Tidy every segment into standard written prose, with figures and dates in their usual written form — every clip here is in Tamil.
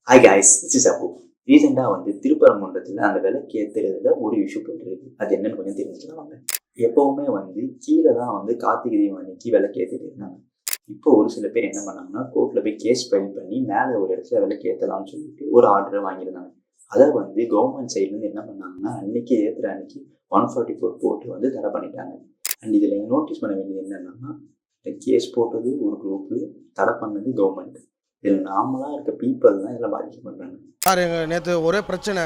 ஹாய் காய்ஸ், திஸ் இஸ் அப்பு. ரீசெண்டாக திருப்பரங்குன்றத்தில் அந்த விலைக்கு ஏற்றுறதுல ஒரு இஷ்யூ போயிட்டுருக்கு. அது என்னன்னு கொஞ்சம் தெரிஞ்சுக்கலாம் வாங்க. எப்போவுமே கீழே தான் கார்த்திகை தீபம் அன்னைக்கு விலைக்கு ஏற்றிட்டு இருந்தாங்க. இப்போ ஒரு சில பேர் என்ன பண்ணாங்கன்னா, கோர்ட்டில் போய் கேஸ் ஃபைல் பண்ணி மேலே ஒரு இடத்துல விலைக்கு ஏற்றலாம்னு சொல்லிட்டு ஒரு ஆர்டரை வாங்கியிருந்தாங்க. அதை கவர்மெண்ட் சைட்லேருந்து என்ன பண்ணாங்கன்னா, அன்னைக்கு ஏற்றுற அன்னைக்கு 144 போட்டு தடை பண்ணிட்டாங்க. அண்ட் இதில் நோட்டீஸ் பண்ண வேண்டியது என்னென்னா, கேஸ் போட்டது ஒரு குரூப்பு, தடை பண்ணது கவர்மெண்ட். இதில் நார்மலாக இருக்க பீப்புள் தான் இதில் பாதிக்கப்படுறாங்க. சார், எங்கள் நேற்று ஒரே பிரச்சனை.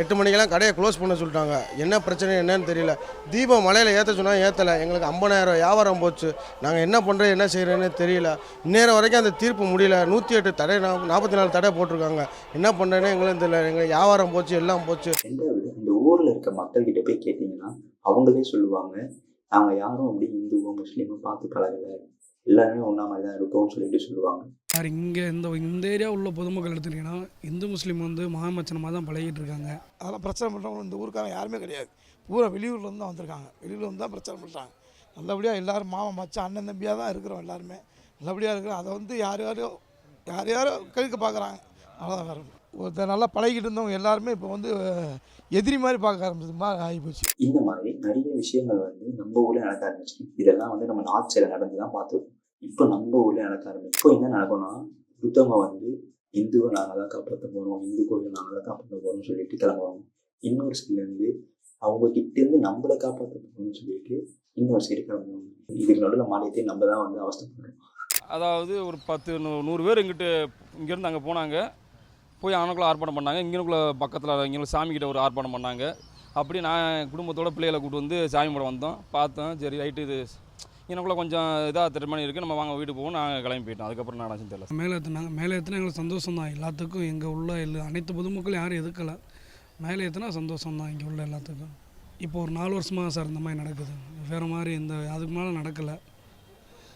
8 மணிக்கெல்லாம் கடையை க்ளோஸ் பண்ண சொல்லிட்டாங்க. என்ன பிரச்சனை என்னன்னு தெரியல. தீபம் மலையில் ஏற்ற சொன்னால் ஏற்றலை. எங்களுக்கு 50,000 வியாபாரம் போச்சு. நாங்கள் என்ன பண்ணுறது என்ன செய்கிறேன்னு தெரியல. இந்நேரம் வரைக்கும் அந்த தீர்ப்பு முடியல. 108 தடை 44 தடை போட்டிருக்காங்க. என்ன பண்ணுறேன்னு எங்களுக்கு தெரியல. எங்கள் வியாபாரம் போச்சு, எல்லாம் போச்சு. ரெண்டாவது, இந்த ஊரில் இருக்க மக்கள்கிட்ட போய் கேட்டிங்கன்னா அவங்களே சொல்லுவாங்க, நாங்கள் யாரும் அப்படி இந்துவோ முஸ்லீமோ பார்த்து பழகலை, எல்லாருமே ஒன்றா மாதிரி தான் இருக்கோம்னு சொல்லுவாங்க. சார், இங்கே இந்த ஏரியா உள்ள பொதுமக்கள் எடுத்துக்கிட்டிங்கன்னா இந்து முஸ்லீம் மகாமச்சனமாக தான் பழகிட்டு இருக்காங்க. அதெல்லாம் பிரச்சனை பண்ணுறவங்க இந்த ஊருக்காரங்க யாருமே கிடையாது. பூரா வெளியூர்லேருந்து தான் வந்திருக்காங்க. வெளியூர்லேருந்து தான் பிரச்சனை பண்ணுறாங்க. நல்லபடியாக எல்லோரும் மாமன் மச்சான் அண்ணன் தம்பியாக தான் இருக்கிறோம். எல்லாருமே நல்லபடியாக இருக்கிறோம். அதை யார் யாரோ கழிக்க பார்க்குறாங்க. அவ்வளோதான். வேறு ஒருத்தர் நல்லா பழகிட்டு இருந்தவங்க எல்லாருமே இப்போ எதிரி மாதிரி பார்க்க ஆரம்பிச்சது மாதிரி ஆகிப்போச்சு. இந்த மாதிரி நிறைய விஷயங்கள் நம்ம ஊரில் நடக்க ஆரம்பிச்சு. இதெல்லாம் நம்ம நார்த் சைடில் நடந்து தான் பார்த்துருக்கோம். இப்போ நம்ம ஊரில் நடக்க ஆரம்பிச்சு. இப்போ என்ன நடக்கும்னா, ஒருத்தவங்க இந்துவை நாங்கள் தான் காப்பாற்ற போகிறோம், இந்து கோயிலை நாங்கள் தான் காப்பாற்ற போகிறோம்னு சொல்லிட்டு கிளம்புவாங்க. இன்னொரு சைட்லேருந்து அவங்க கிட்டேருந்து நம்மளை காப்பாற்ற போகணும்னு சொல்லிட்டு இன்னொரு சைடு கிளம்புவாங்க. இதுக்கு நடுவில் மாநிலத்தையும் நம்ம தான் அவஸ்தைப்படுறோம். அதாவது ஒரு 10-100 பேர் இங்கேருந்து அங்கே போனாங்க. போய் அங்கனுக்குள்ளே ஆர்ப்பாட்டம் பண்ணாங்க. இங்கனுக்குள்ளே பக்கத்தில் இங்கே சாமிக்கிட்ட ஒரு ஆர்ப்பாட்டம் பண்ணாங்க. அப்படி நான் குடும்பத்தோட பிள்ளைகளை கூப்பிட்டு சாமி படம் வந்தோம், பார்த்தோம். சரி ரைட்டு, இது எனக்குள்ளே கொஞ்சம் இதாக திருமணி இருக்குது, நம்ம வாங்க வீட்டுக்கு போவோம். நாங்கள் கிளம்பி போயிட்டோம். அதுக்கப்புறம் நான் ஆச்சுன்னு தெரியல. மேலே ஏற்றினா எங்களுக்கு சந்தோஷம் தான். எல்லாத்துக்கும் எங்கே உள்ள அனைத்து பொதுமக்களும் யாரும் எதுக்கலை. மேலே ஏற்றினா சந்தோஷம் தான் இங்கே உள்ள எல்லாத்துக்கும். இப்போ ஒரு 4 வருஷமாக சார் இந்த மாதிரி நடக்குது. வேறு மாதிரி அதுக்கு மேலே நடக்கலை.